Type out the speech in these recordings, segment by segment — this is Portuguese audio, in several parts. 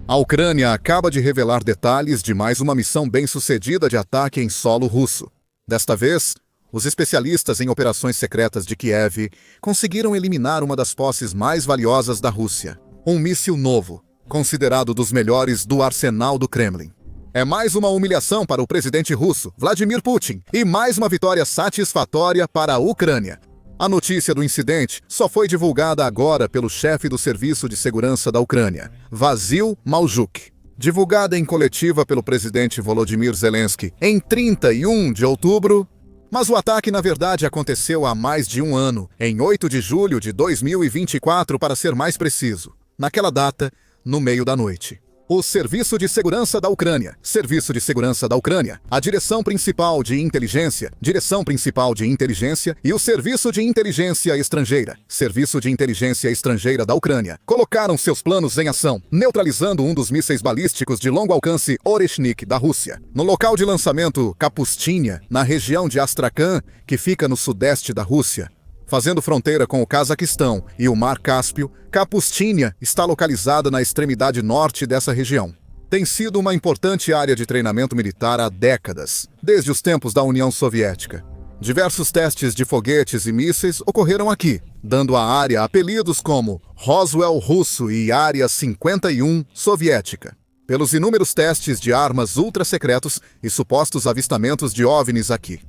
A Ucrânia acaba de revelar detalhes de mais uma missão bem-sucedida de ataque em solo russo. Desta vez, os especialistas em operações secretas de Kiev conseguiram eliminar uma das posses mais valiosas da Rússia. Um míssil novo, considerado dos melhores do arsenal do Kremlin. É mais uma humilhação para o presidente russo, Vladimir Putin, e mais uma vitória satisfatória para a Ucrânia. A notícia do incidente só foi divulgada agora pelo chefe do Serviço de Segurança da Ucrânia, Vasil Malchuk. Divulgada em coletiva pelo presidente Volodymyr Zelensky em 31 de outubro, mas o ataque na verdade aconteceu há mais de um ano, em 8 de julho de 2024 para ser mais preciso. Naquela data, no meio da noite. O Serviço de Segurança da Ucrânia, Serviço de Segurança da Ucrânia, a Direção Principal de Inteligência, Direção Principal de Inteligência e o Serviço de Inteligência Estrangeira, Serviço de Inteligência Estrangeira da Ucrânia, colocaram seus planos em ação, neutralizando um dos mísseis balísticos de longo alcance Oreshnik da Rússia. No local de lançamento Kapustinha, na região de Astrakhan, que fica no sudeste da Rússia, fazendo fronteira com o Cazaquistão e o Mar Cáspio, Kapustinha está localizada na extremidade norte dessa região. Tem sido uma importante área de treinamento militar há décadas, desde os tempos da União Soviética. Diversos testes de foguetes e mísseis ocorreram aqui, dando à área apelidos como Roswell russo e Área 51 soviética, pelos inúmeros testes de armas ultra-secretos e supostos avistamentos de OVNIs aqui.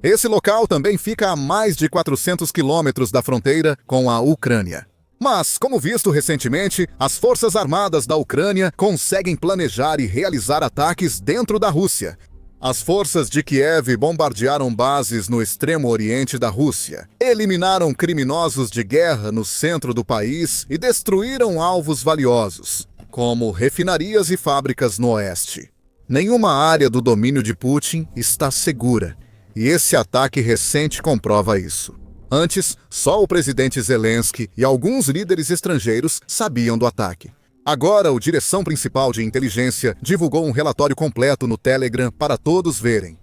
Esse local também fica a mais de 400 quilômetros da fronteira com a Ucrânia. Mas, como visto recentemente, as Forças Armadas da Ucrânia conseguem planejar e realizar ataques dentro da Rússia. As forças de Kiev bombardearam bases no extremo oriente da Rússia, eliminaram criminosos de guerra no centro do país e destruíram alvos valiosos, como refinarias e fábricas no oeste. Nenhuma área do domínio de Putin está segura. E esse ataque recente comprova isso. Antes, só o presidente Zelensky e alguns líderes estrangeiros sabiam do ataque. Agora, o Direção Principal de Inteligência divulgou um relatório completo no Telegram para todos verem.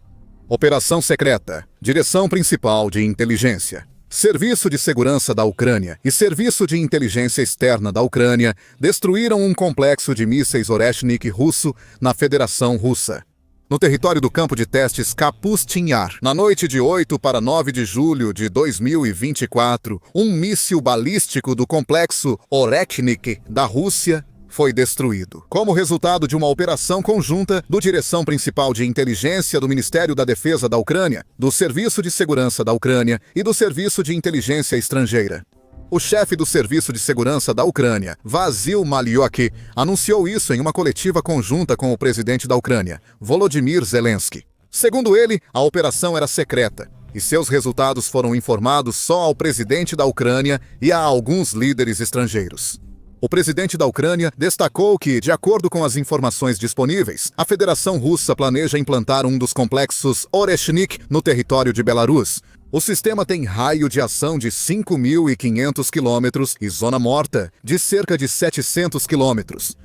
Operação Secreta, Direção Principal de Inteligência. Serviço de Segurança da Ucrânia e Serviço de Inteligência Externa da Ucrânia destruíram um complexo de mísseis Oreshnik russo na Federação Russa, no território do campo de testes Kapustin-Yar. Na noite de 8 para 9 de julho de 2024, um míssil balístico do complexo Oreshnik da Rússia foi destruído, como resultado de uma operação conjunta do Direção Principal de Inteligência do Ministério da Defesa da Ucrânia, do Serviço de Segurança da Ucrânia e do Serviço de Inteligência Estrangeira. O chefe do Serviço de Segurança da Ucrânia, Vasil Malchuk, anunciou isso em uma coletiva conjunta com o presidente da Ucrânia, Volodymyr Zelensky. Segundo ele, a operação era secreta, e seus resultados foram informados só ao presidente da Ucrânia e a alguns líderes estrangeiros. O presidente da Ucrânia destacou que, de acordo com as informações disponíveis, a Federação Russa planeja implantar um dos complexos Oreshnik no território de Belarus. O sistema tem raio de ação de 5.500 quilômetros e zona morta de cerca de 700 quilômetros.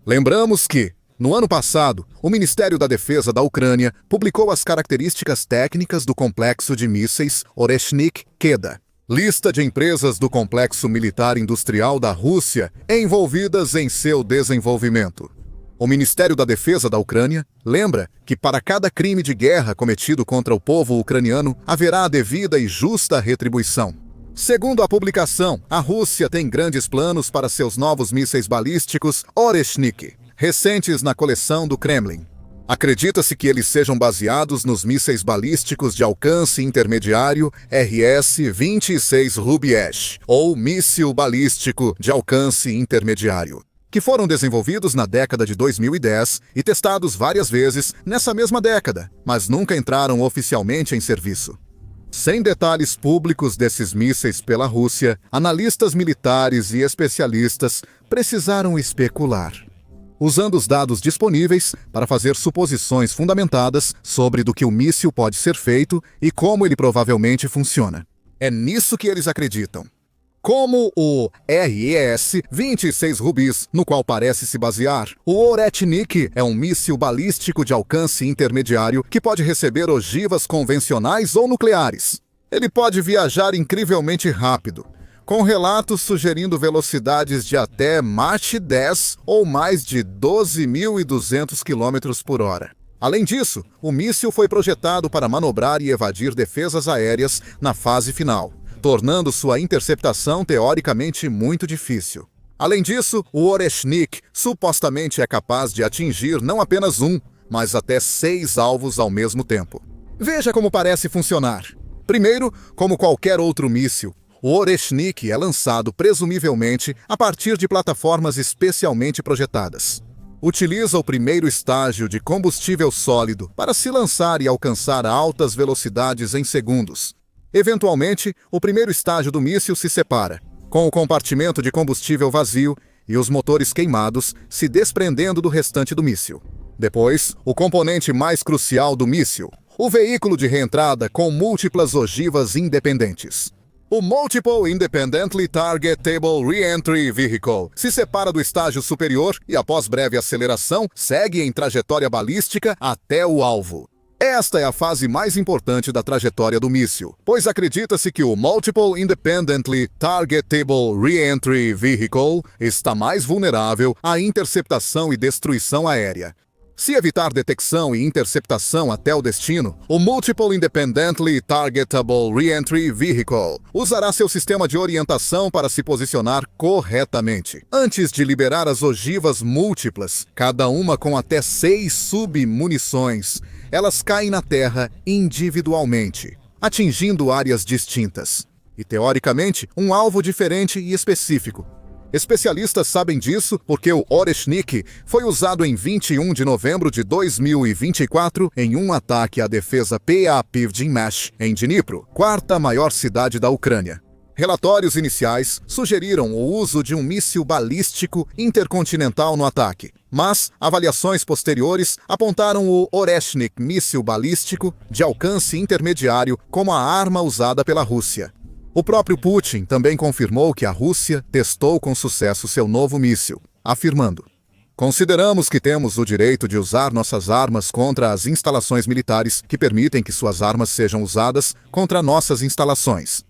Lembramos que, no ano passado, o Ministério da Defesa da Ucrânia publicou as características técnicas do complexo de mísseis Oreshnik-Keda, lista de empresas do complexo militar industrial da Rússia envolvidas em seu desenvolvimento. O Ministério da Defesa da Ucrânia lembra que para cada crime de guerra cometido contra o povo ucraniano haverá a devida e justa retribuição. Segundo a publicação, a Rússia tem grandes planos para seus novos mísseis balísticos Oreshnik, recentes na coleção do Kremlin. Acredita-se que eles sejam baseados nos mísseis balísticos de alcance intermediário RS-26 Rubiesh, ou míssil balístico de alcance intermediário, que foram desenvolvidos na década de 2010 e testados várias vezes nessa mesma década, mas nunca entraram oficialmente em serviço. Sem detalhes públicos desses mísseis pela Rússia, analistas militares e especialistas precisaram especular, usando os dados disponíveis para fazer suposições fundamentadas sobre do que o míssil pode ser feito e como ele provavelmente funciona. É nisso que eles acreditam. Como o RS-26 Rubis, no qual parece se basear, o Oreshnik é um míssil balístico de alcance intermediário que pode receber ogivas convencionais ou nucleares. Ele pode viajar incrivelmente rápido, com relatos sugerindo velocidades de até Mach 10 ou mais de 12.200 km por hora. Além disso, o míssil foi projetado para manobrar e evadir defesas aéreas na fase final, tornando sua interceptação teoricamente muito difícil. Além disso, o Oreshnik supostamente é capaz de atingir não apenas um, mas até 6 alvos ao mesmo tempo. Veja como parece funcionar. Primeiro, como qualquer outro míssil, o Oreshnik é lançado presumivelmente a partir de plataformas especialmente projetadas. Utiliza o primeiro estágio de combustível sólido para se lançar e alcançar altas velocidades em segundos. Eventualmente, o primeiro estágio do míssil se separa, com o compartimento de combustível vazio e os motores queimados se desprendendo do restante do míssil. Depois, o componente mais crucial do míssil, o veículo de reentrada com múltiplas ogivas independentes. O Multiple Independently Targetable Re-Entry Vehicle se separa do estágio superior e, após breve aceleração, segue em trajetória balística até o alvo. Esta é a fase mais importante da trajetória do míssil, pois acredita-se que o Multiple Independently Targetable Re-Entry Vehicle está mais vulnerável à interceptação e destruição aérea. Se evitar detecção e interceptação até o destino, o Multiple Independently Targetable Re-Entry Vehicle usará seu sistema de orientação para se posicionar corretamente. Antes de liberar as ogivas múltiplas, cada uma com até 6 submunições, elas caem na Terra individualmente, atingindo áreas distintas. E, teoricamente, um alvo diferente e específico. Especialistas sabem disso porque o Oreshnik foi usado em 21 de novembro de 2024 em um ataque à defesa PA-Pivdin-Mash, em Dnipro, quarta maior cidade da Ucrânia. Relatórios iniciais sugeriram o uso de um míssil balístico intercontinental no ataque, mas avaliações posteriores apontaram o Oreshnik míssil balístico de alcance intermediário como a arma usada pela Rússia. O próprio Putin também confirmou que a Rússia testou com sucesso seu novo míssil, afirmando: "Consideramos que temos o direito de usar nossas armas contra as instalações militares que permitem que suas armas sejam usadas contra nossas instalações."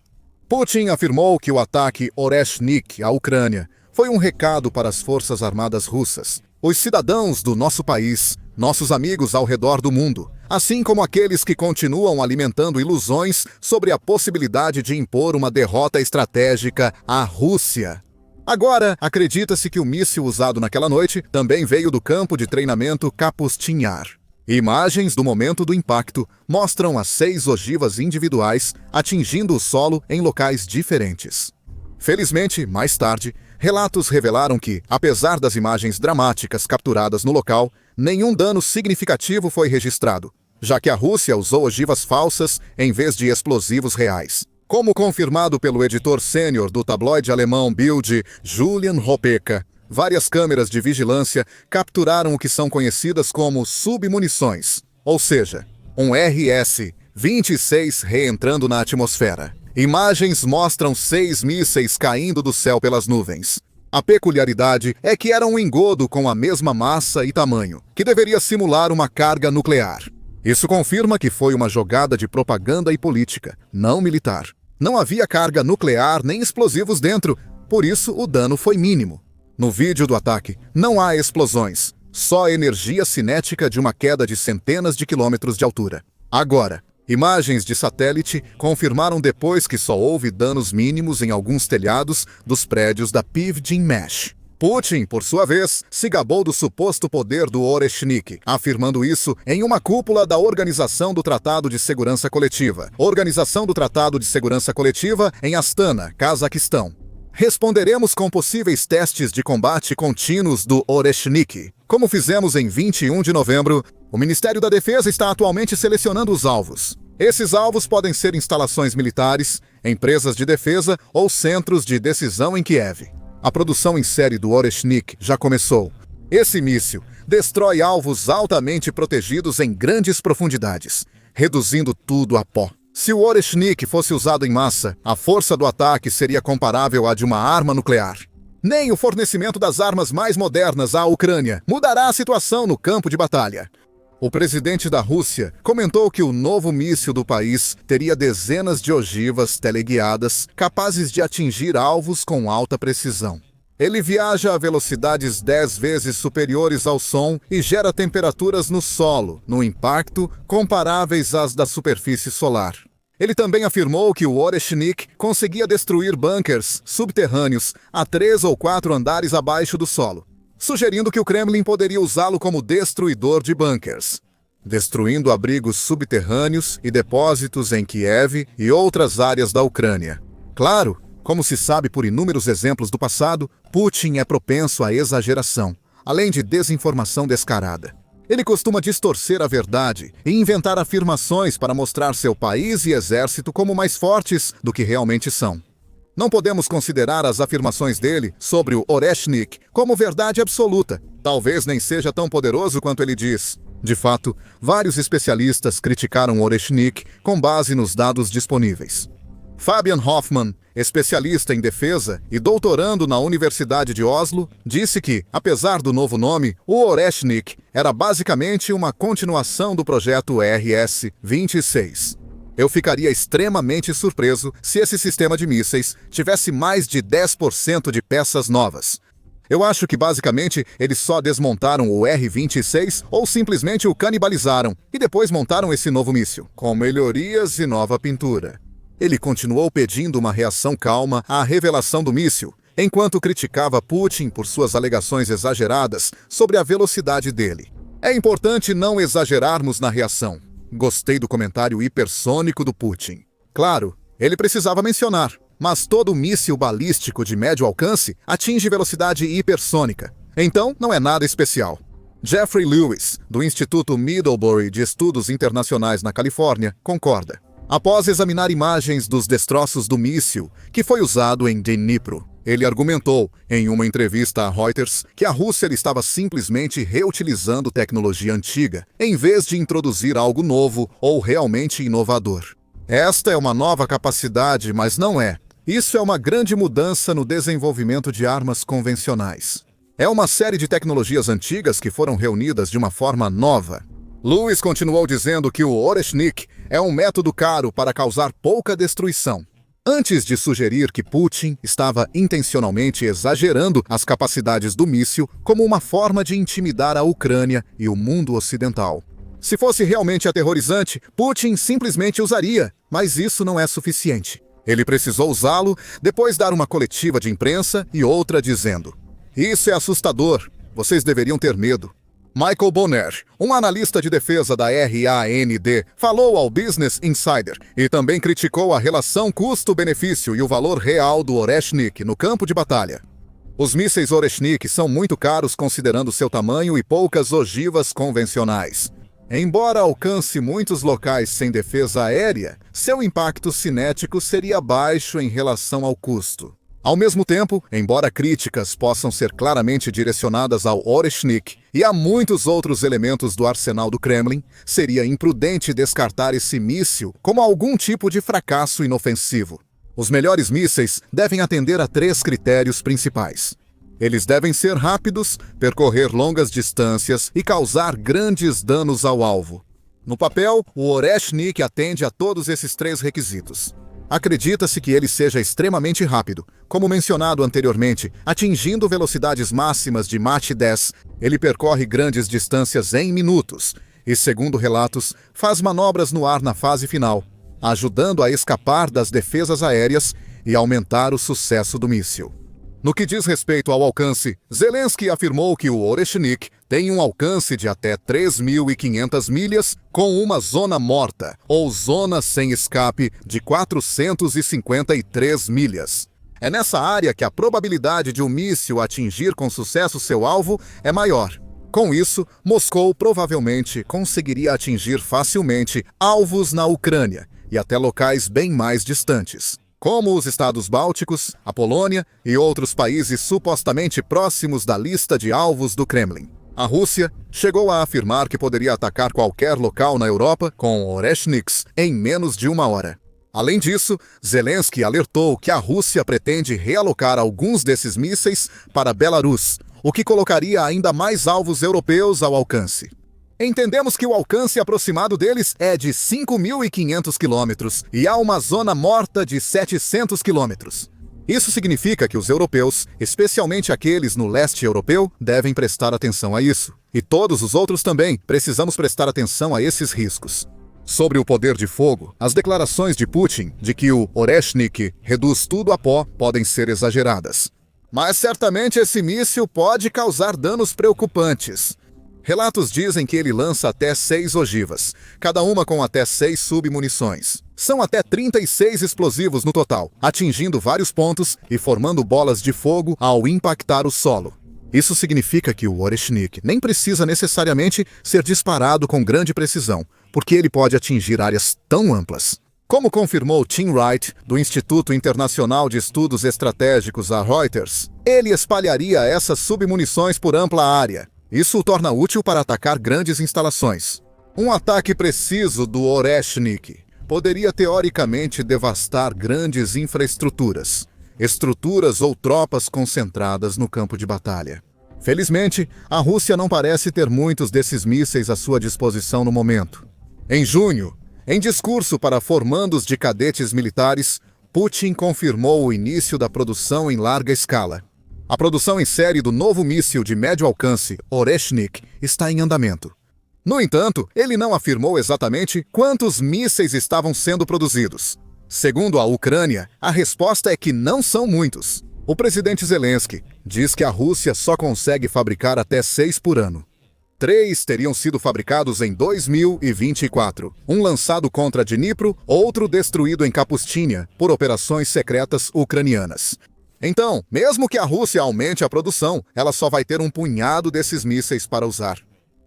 Putin afirmou que o ataque Oreshnik à Ucrânia foi um recado para as forças armadas russas, os cidadãos do nosso país, nossos amigos ao redor do mundo, assim como aqueles que continuam alimentando ilusões sobre a possibilidade de impor uma derrota estratégica à Rússia. Agora, acredita-se que o míssil usado naquela noite também veio do campo de treinamento Kapustin Yar. Imagens do momento do impacto mostram as 6 ogivas individuais atingindo o solo em locais diferentes. Felizmente, mais tarde, relatos revelaram que, apesar das imagens dramáticas capturadas no local, nenhum dano significativo foi registrado, já que a Rússia usou ogivas falsas em vez de explosivos reais. Como confirmado pelo editor sênior do tabloide alemão Bild, Julian Hopeka, várias câmeras de vigilância capturaram o que são conhecidas como submunições, ou seja, um RS-26 reentrando na atmosfera. Imagens mostram 6 mísseis caindo do céu pelas nuvens. A peculiaridade é que era um engodo com a mesma massa e tamanho, que deveria simular uma carga nuclear. Isso confirma que foi uma jogada de propaganda e política, não militar. Não havia carga nuclear nem explosivos dentro, por isso o dano foi mínimo. No vídeo do ataque, não há explosões, só energia cinética de uma queda de centenas de quilômetros de altura. Agora, imagens de satélite confirmaram depois que só houve danos mínimos em alguns telhados dos prédios da Pivdin-Mash. Putin, por sua vez, se gabou do suposto poder do Oreshnik, afirmando isso em uma cúpula da Organização do Tratado de Segurança Coletiva, Organização do Tratado de Segurança Coletiva em Astana, Cazaquistão. Responderemos com possíveis testes de combate contínuos do Oreshnik. Como fizemos em 21 de novembro, o Ministério da Defesa está atualmente selecionando os alvos. Esses alvos podem ser instalações militares, empresas de defesa ou centros de decisão em Kiev. A produção em série do Oreshnik já começou. Esse míssil destrói alvos altamente protegidos em grandes profundidades, reduzindo tudo a pó. Se o Oreshnik fosse usado em massa, a força do ataque seria comparável à de uma arma nuclear. Nem o fornecimento das armas mais modernas à Ucrânia mudará a situação no campo de batalha. O presidente da Rússia comentou que o novo míssil do país teria dezenas de ogivas teleguiadas capazes de atingir alvos com alta precisão. Ele viaja a velocidades 10 vezes superiores ao som e gera temperaturas no solo, no impacto, comparáveis às da superfície solar. Ele também afirmou que o Oreshnik conseguia destruir bunkers subterrâneos a 3 ou 4 andares abaixo do solo, sugerindo que o Kremlin poderia usá-lo como destruidor de bunkers, destruindo abrigos subterrâneos e depósitos em Kiev e outras áreas da Ucrânia. Claro, como se sabe por inúmeros exemplos do passado, Putin é propenso à exageração, além de desinformação descarada. Ele costuma distorcer a verdade e inventar afirmações para mostrar seu país e exército como mais fortes do que realmente são. Não podemos considerar as afirmações dele sobre o Oreshnik como verdade absoluta. Talvez nem seja tão poderoso quanto ele diz. De fato, vários especialistas criticaram o Oreshnik com base nos dados disponíveis. Fabian Hoffman, especialista em defesa e doutorando na Universidade de Oslo, disse que, apesar do novo nome, o Oreshnik era basicamente uma continuação do projeto RS-26. Eu ficaria extremamente surpreso se esse sistema de mísseis tivesse mais de 10% de peças novas. Eu acho que basicamente eles só desmontaram o R-26 ou simplesmente o canibalizaram e depois montaram esse novo míssil, com melhorias e nova pintura. Ele continuou pedindo uma reação calma à revelação do míssil, enquanto criticava Putin por suas alegações exageradas sobre a velocidade dele. É importante não exagerarmos na reação. Gostei do comentário hipersônico do Putin. Claro, ele precisava mencionar, mas todo míssil balístico de médio alcance atinge velocidade hipersônica. Então, não é nada especial. Jeffrey Lewis, do Instituto Middlebury de Estudos Internacionais na Califórnia, concorda. Após examinar imagens dos destroços do míssil que foi usado em Dnipro, ele argumentou, em uma entrevista à Reuters, que a Rússia estava simplesmente reutilizando tecnologia antiga, em vez de introduzir algo novo ou realmente inovador. Esta é uma nova capacidade, mas não é. Isso é uma grande mudança no desenvolvimento de armas convencionais. É uma série de tecnologias antigas que foram reunidas de uma forma nova. Lewis continuou dizendo que o Oreshnik é um método caro para causar pouca destruição. Antes de sugerir que Putin estava intencionalmente exagerando as capacidades do míssil como uma forma de intimidar a Ucrânia e o mundo ocidental. Se fosse realmente aterrorizante, Putin simplesmente usaria, mas isso não é suficiente. Ele precisou usá-lo, depois dar uma coletiva de imprensa e outra dizendo: "Isso é assustador, vocês deveriam ter medo." Michael Bonner, um analista de defesa da RAND, falou ao Business Insider e também criticou a relação custo-benefício e o valor real do Oreshnik no campo de batalha. Os mísseis Oreshnik são muito caros considerando seu tamanho e poucas ogivas convencionais. Embora alcance muitos locais sem defesa aérea, seu impacto cinético seria baixo em relação ao custo. Ao mesmo tempo, embora críticas possam ser claramente direcionadas ao Oreshnik e a muitos outros elementos do arsenal do Kremlin, seria imprudente descartar esse míssil como algum tipo de fracasso inofensivo. Os melhores mísseis devem atender a 3 critérios principais. Eles devem ser rápidos, percorrer longas distâncias e causar grandes danos ao alvo. No papel, o Oreshnik atende a todos esses 3 requisitos. Acredita-se que ele seja extremamente rápido, como mencionado anteriormente, atingindo velocidades máximas de Mach 10. Ele percorre grandes distâncias em minutos e, segundo relatos, faz manobras no ar na fase final, ajudando a escapar das defesas aéreas e aumentar o sucesso do míssil. No que diz respeito ao alcance, Zelensky afirmou que o Oreshnik tem um alcance de até 3.500 milhas com uma zona morta, ou zona sem escape, de 453 milhas. É nessa área que a probabilidade de um míssil atingir com sucesso seu alvo é maior. Com isso, Moscou provavelmente conseguiria atingir facilmente alvos na Ucrânia e até locais bem mais distantes, como os estados bálticos, a Polônia e outros países supostamente próximos da lista de alvos do Kremlin. A Rússia chegou a afirmar que poderia atacar qualquer local na Europa com Oreshniks em menos de 1 hora. Além disso, Zelensky alertou que a Rússia pretende realocar alguns desses mísseis para Belarus, o que colocaria ainda mais alvos europeus ao alcance. Entendemos que o alcance aproximado deles é de 5.500 quilômetros e há uma zona morta de 700 quilômetros. Isso significa que os europeus, especialmente aqueles no leste europeu, devem prestar atenção a isso. E todos os outros também precisamos prestar atenção a esses riscos. Sobre o poder de fogo, as declarações de Putin de que o Oreshnik reduz tudo a pó podem ser exageradas. Mas certamente esse míssil pode causar danos preocupantes. Relatos dizem que ele lança até 6 ogivas, cada uma com até 6 submunições. São até 36 explosivos no total, atingindo vários pontos e formando bolas de fogo ao impactar o solo. Isso significa que o Oreshnik nem precisa necessariamente ser disparado com grande precisão, porque ele pode atingir áreas tão amplas. Como confirmou Tim Wright, do Instituto Internacional de Estudos Estratégicos a Reuters, ele espalharia essas submunições por ampla área. Isso o torna útil para atacar grandes instalações. Um ataque preciso do Oreshnik poderia teoricamente devastar grandes infraestruturas, estruturas ou tropas concentradas no campo de batalha. Felizmente, a Rússia não parece ter muitos desses mísseis à sua disposição no momento. Em junho, em discurso para formandos de cadetes militares, Putin confirmou o início da produção em larga escala. A produção em série do novo míssil de médio alcance, Oreshnik, está em andamento. No entanto, ele não afirmou exatamente quantos mísseis estavam sendo produzidos. Segundo a Ucrânia, a resposta é que não são muitos. O presidente Zelensky diz que a Rússia só consegue fabricar até 6 por ano. 3 teriam sido fabricados em 2024. Um lançado contra Dnipro, outro destruído em Kapustinha por operações secretas ucranianas. Então, mesmo que a Rússia aumente a produção, ela só vai ter um punhado desses mísseis para usar.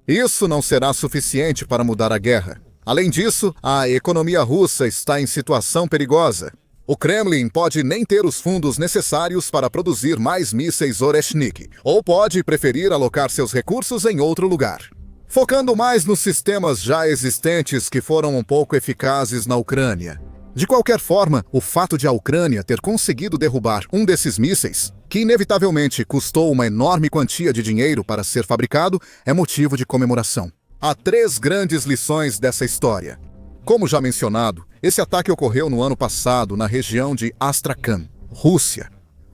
Isso não será suficiente para mudar a guerra. Além disso, a economia russa está em situação perigosa. O Kremlin pode nem ter os fundos necessários para produzir mais mísseis Oreshnik, ou pode preferir alocar seus recursos em outro lugar. Focando mais nos sistemas já existentes que foram um pouco eficazes na Ucrânia. De qualquer forma, o fato de a Ucrânia ter conseguido derrubar um desses mísseis, que inevitavelmente custou uma enorme quantia de dinheiro para ser fabricado, é motivo de comemoração. Há 3 grandes lições dessa história. Como já mencionado, esse ataque ocorreu no ano passado na região de Astrakhan, Rússia,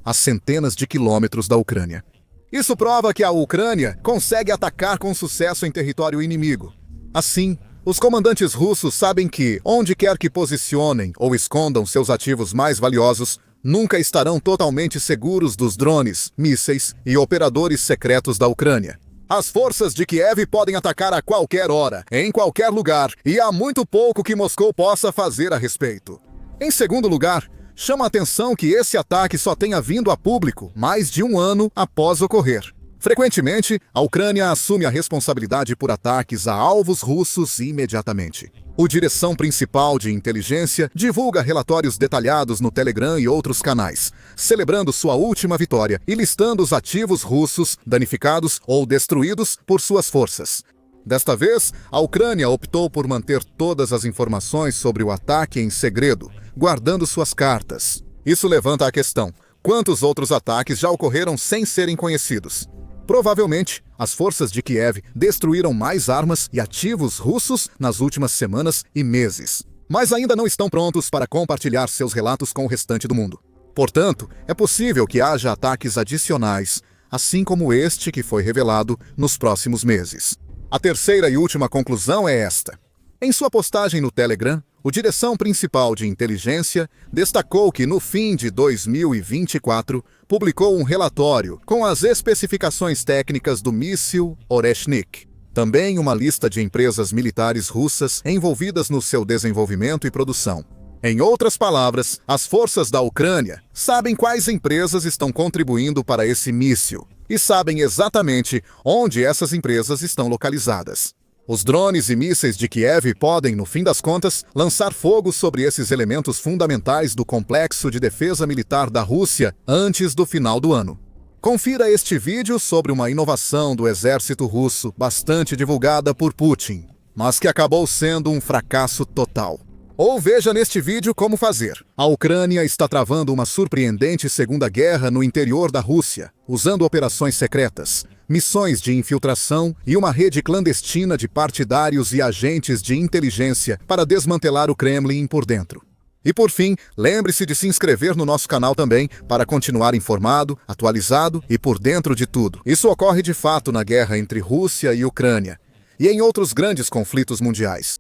a centenas de quilômetros da Ucrânia. Isso prova que a Ucrânia consegue atacar com sucesso em território inimigo. Assim, os comandantes russos sabem que, onde quer que posicionem ou escondam seus ativos mais valiosos, nunca estarão totalmente seguros dos drones, mísseis e operadores secretos da Ucrânia. As forças de Kiev podem atacar a qualquer hora, em qualquer lugar, e há muito pouco que Moscou possa fazer a respeito. Em segundo lugar, chama a atenção que esse ataque só tenha vindo a público mais de um ano após ocorrer. Frequentemente, a Ucrânia assume a responsabilidade por ataques a alvos russos imediatamente. O Direção Principal de Inteligência divulga relatórios detalhados no Telegram e outros canais, celebrando sua última vitória e listando os ativos russos danificados ou destruídos por suas forças. Desta vez, a Ucrânia optou por manter todas as informações sobre o ataque em segredo, guardando suas cartas. Isso levanta a questão: quantos outros ataques já ocorreram sem serem conhecidos? Provavelmente, as forças de Kiev destruíram mais armas e ativos russos nas últimas semanas e meses, mas ainda não estão prontos para compartilhar seus relatos com o restante do mundo. Portanto, é possível que haja ataques adicionais, assim como este que foi revelado nos próximos meses. A terceira e última conclusão é esta. Em sua postagem no Telegram, o Direção Principal de Inteligência destacou que, no fim de 2024, publicou um relatório com as especificações técnicas do míssil Oreshnik. Também uma lista de empresas militares russas envolvidas no seu desenvolvimento e produção. Em outras palavras, as forças da Ucrânia sabem quais empresas estão contribuindo para esse míssil e sabem exatamente onde essas empresas estão localizadas. Os drones e mísseis de Kiev podem, no fim das contas, lançar fogo sobre esses elementos fundamentais do complexo de defesa militar da Rússia antes do final do ano. Confira este vídeo sobre uma inovação do exército russo bastante divulgada por Putin, mas que acabou sendo um fracasso total. Ou veja neste vídeo como fazer. A Ucrânia está travando uma surpreendente segunda guerra no interior da Rússia, usando operações secretas, missões de infiltração e uma rede clandestina de partidários e agentes de inteligência para desmantelar o Kremlin por dentro. E por fim, lembre-se de se inscrever no nosso canal também para continuar informado, atualizado e por dentro de tudo. Isso ocorre de fato na guerra entre Rússia e Ucrânia e em outros grandes conflitos mundiais.